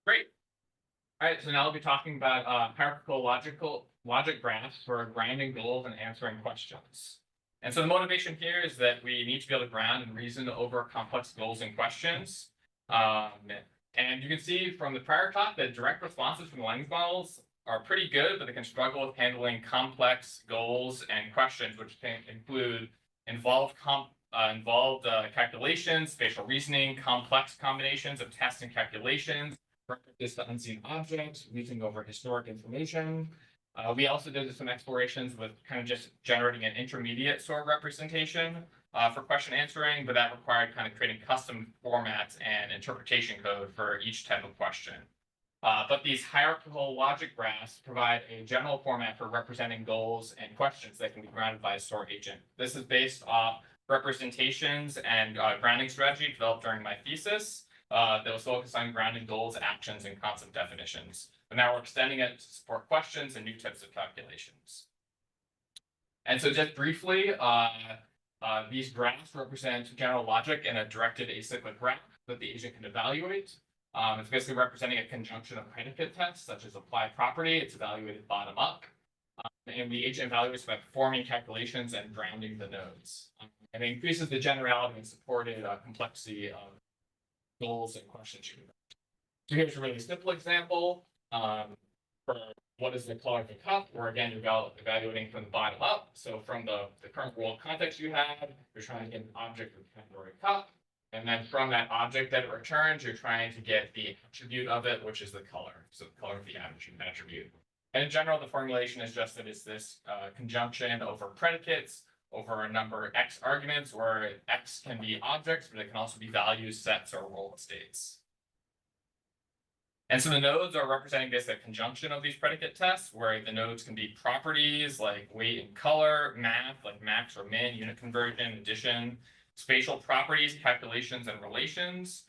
Great. All right, so now I'll be talking about hierarchical logic graphs for grounding goals and answering questions. And so the motivation here is that we need to be able to ground and reason over complex goals and questions. And you can see from the prior talk that direct responses from the language models are pretty good, but they can struggle with handling complex goals and questions, which can include involved calculations, spatial reasoning, complex combinations of tests and calculations, references to unseen objects, reasoning over historic information. We also did some explorations with kind of just generating an intermediate Soar representation for question answering, but that required kind of creating custom formats and interpretation code for each type of question. But these hierarchical logic graphs provide a general format for representing goals and questions that can be grounded by a Soar agent. This is based off representations and grounding strategy developed during my thesis that was focused on grounding goals, actions, and concept definitions. But now we're extending it to support questions and new types of calculations. And so just briefly, these graphs represent general logic in a directed acyclic graph that the agent can evaluate. It's basically representing a conjunction of predicate tests, such as apply property. It's evaluated bottom up. And the agent evaluates by performing calculations and grounding the nodes. And it increases the generality and supported complexity of goals and questions you can. So here's a really simple example for what is the color of the cup, where again you're evaluating from the bottom up. So from the current world context you have, you're trying to get an object with the category cup. And then from that object that it returns, you're trying to get the attribute of it, which is the color. So the color of the attribute. And in general, the formulation is just that it's this conjunction over predicates over a number of X arguments, where X can be objects, but it can also be values, sets, or world states. And so the nodes are representing basically a conjunction of these predicate tests, where the nodes can be properties like weight and color, math like max or min, unit conversion, addition, spatial properties, calculations, and relations,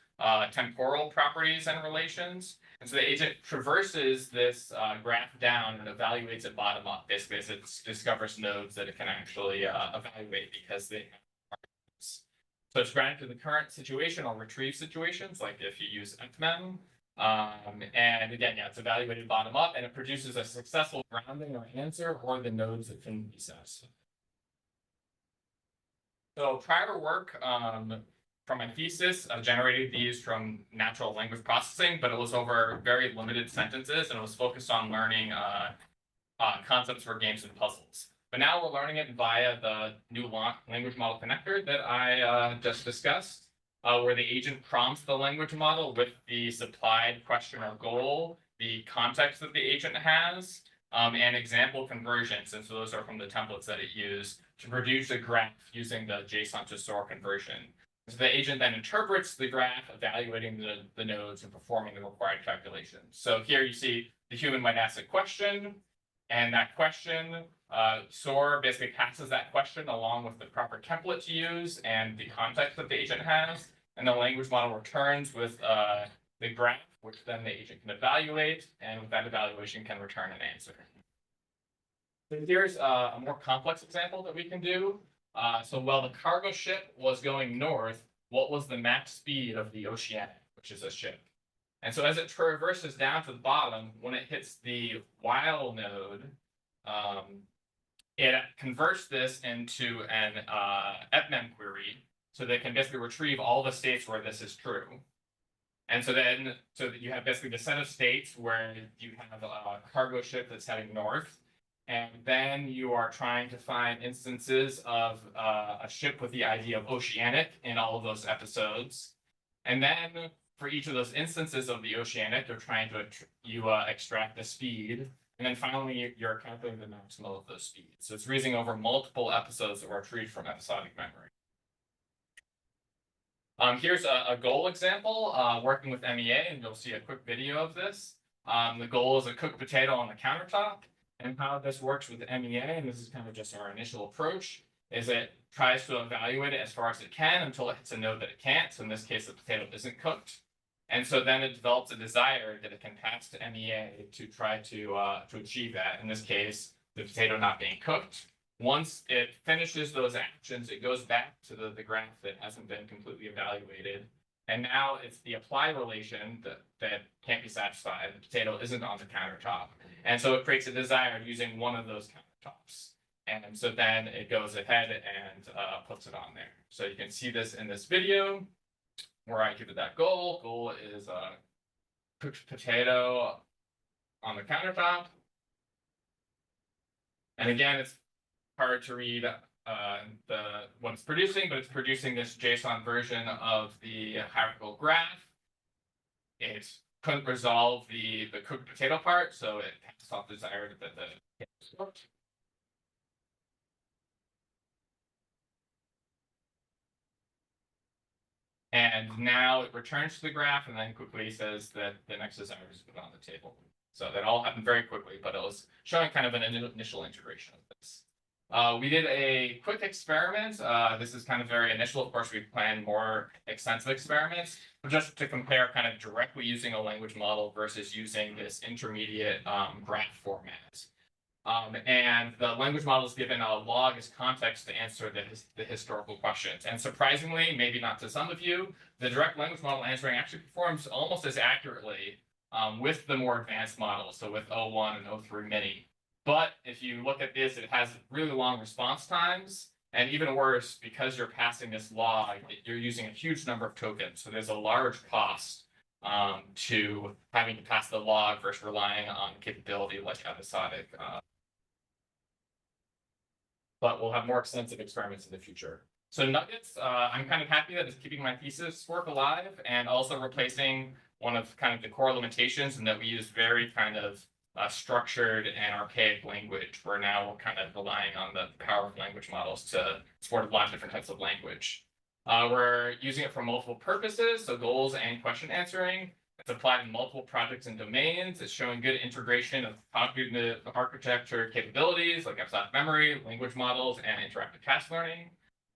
temporal properties and relations. And so the agent traverses this graph down and evaluates it bottom up, basically as it discovers nodes that it can actually evaluate because they have arguments. So it's grounded to the current situation or retrieve situations, like if you use fmem. And again, yeah, it's evaluated bottom up, and it produces a successful grounding or answer or the nodes that can be satisfied. So prior work from my thesis generated these from natural language processing, but it was over very limited sentences, and it was focused on learning concepts for games and puzzles. But now we're learning it via the new language model connector that I just discussed, where the agent prompts the language model with the supplied question or goal, the context that the agent has, and example conversions. And so those are from the templates that it used to produce a graph using the JSON to Soar conversion. So the agent then interprets the graph, evaluating the nodes and performing the required calculations. So here you see the human might ask a question, and that question, Soar basically passes that question along with the proper template to use and the context that the agent has, and the language model returns with the graph, which then the agent can evaluate, and with that evaluation can return an answer. So here's a more complex example that we can do. So while the cargo ship was going north, what was the max speed of the Oceanic, which is a ship? And so as it traverses down to the bottom, when it hits the while node, it converts this into an fmem query, so they can basically retrieve all the states where this is true. And so then, so that you have basically the set of states where you have a cargo ship that's heading north, and then you are trying to find instances of a ship with the ID of Oceanic in all of those episodes. And then for each of those instances of the Oceanic, you're trying to extract the speed. And then finally, you're calculating the maximum of those speeds. So it's reasoning over multiple episodes that were retrieved from episodic memory. Here's a goal example working with MEA, and you'll see a quick video of this. The goal is a cooked potato on the countertop. And how this works with MEA, and this is kind of just our initial approach, is it tries to evaluate it as far as it can until it hits a node that it can't. So in this case, the potato isn't cooked. And so then it develops a desire that it can pass to MEA to try to achieve that. In this case, the potato not being cooked. Once it finishes those actions, it goes back to the graph that hasn't been completely evaluated. And now it's the apply relation that can't be satisfied. The potato isn't on the countertop. And so it creates a desire using one of those countertops. And so then it goes ahead and puts it on there. So you can see this in this video where I give it that goal. Goal is a cooked potato on the countertop. And again, it's hard to read what it's producing, but it's producing this JSON version of the hierarchical graph. It couldn't resolve the cooked potato part, so it passed off desired that the potato was cooked. And now it returns to the graph and then quickly says that the next desire is put on the table. So that all happened very quickly, but it was showing kind of an initial integration of this. We did a quick experiment. This is kind of very initial. Of course, we plan more extensive experiments, but just to compare kind of directly using a language model versus using this intermediate graph format. And the language model is given a log as context to answer the historical questions. And surprisingly, maybe not to some of you, the direct language model answering actually performs almost as accurately with the more advanced models, so with O1 and O3 mini. But if you look at this, it has really long response times. And even worse, because you're passing this log, you're using a huge number of tokens. So there's a large cost to having to pass the log versus relying on capability like episodic. But we'll have more extensive experiments in the future. So nuggets, I'm kind of happy that it's keeping my thesis work alive and also replacing one of kind of the core limitations, and that we use very kind of structured and archaic language. We're now kind of relying on the power of language models to support a lot of different types of language. We're using it for multiple purposes, so goals and question answering. It's applied in multiple projects and domains. It's showing good integration of cognitive architecture capabilities like episodic memory, language models, and interactive task learning.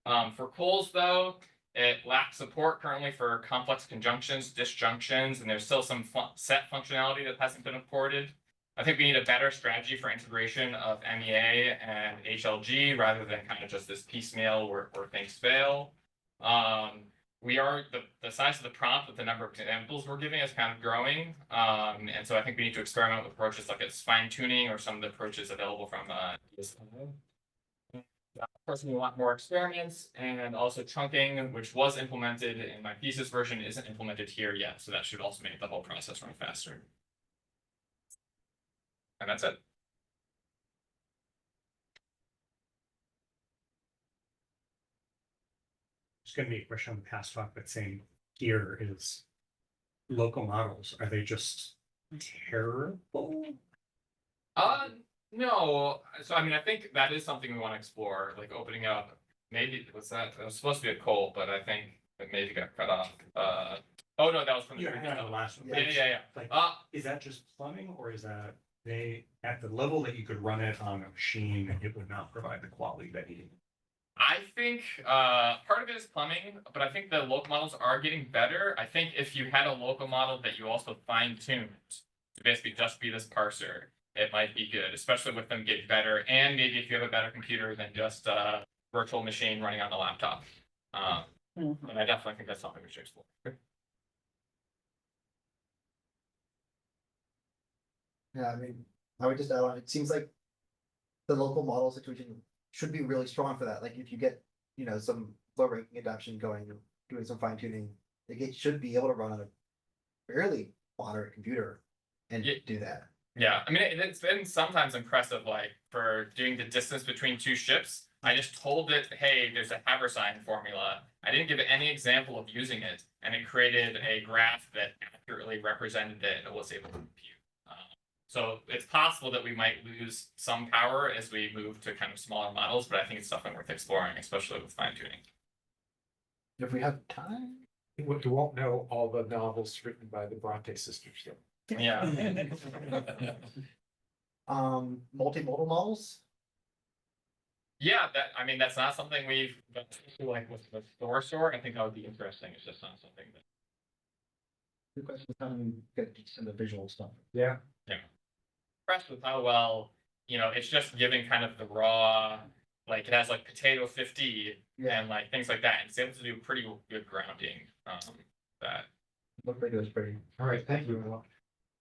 For COLS, though, it lacks support currently for complex conjunctions, disjunctions, and there's still some set functionality that hasn't been imported. I think we need a better strategy for integration of MEA and HLG rather than kind of just this piecemeal where things fail. The size of the prompt with the number of examples we're giving is kind of growing. And so I think we need to experiment with approaches like it's fine tuning or some of the approaches available from DSI. Of course, we want more experiments, and also chunking, which was implemented in my thesis version, isn't implemented here yet. So that should also make the whole process run faster. And that's it. It's going to be a question on the past talk, but saying here is local models. Are they just terrible? No. So I mean, I think that is something we want to explore, like opening up. Maybe it was supposed to be a cold, but I think it maybe got cut off. Oh no, that was from the last one. Yeah. Like, is that just plumbing, or is that they at the level that you could run it on a machine, it would not provide the quality that you need? I think part of it is plumbing, but I think the local models are getting better. I think if you had a local model that you also fine-tuned to basically just be this parser, it might be good, especially with them getting better. And maybe if you have a better computer than just a virtual machine running on the laptop. And I definitely think that's something we should explore. Yeah, I mean, I would just add on, it seems like the local model situation should be really strong for that. Like if you get, some low ranking adaptation going and doing some fine tuning, like it should be able to run on a fairly moderate computer and do that. Yeah, I mean, it's been sometimes impressive, like for doing the distance between two ships. I just told it, hey, there's a Habersign formula. I didn't give it any example of using it, and it created a graph that accurately represented it and was able to compute. So it's possible that we might lose some power as we move to kind of smaller models, but I think it's something worth exploring, especially with fine tuning. If we have time. You won't know all the novels written by the Bronte sisters though. Yeah. Multimodal models. Yeah, that's not something we've done, like with Soar. I think that would be interesting. It's just not something that. The question is how do you get some of the visual stuff? Yeah. Impressed with how well, it's just giving kind of the raw, like it has like potato 50 and like things like that. And it's able to do pretty good grounding. that. Looked like it was pretty. All right, thank you.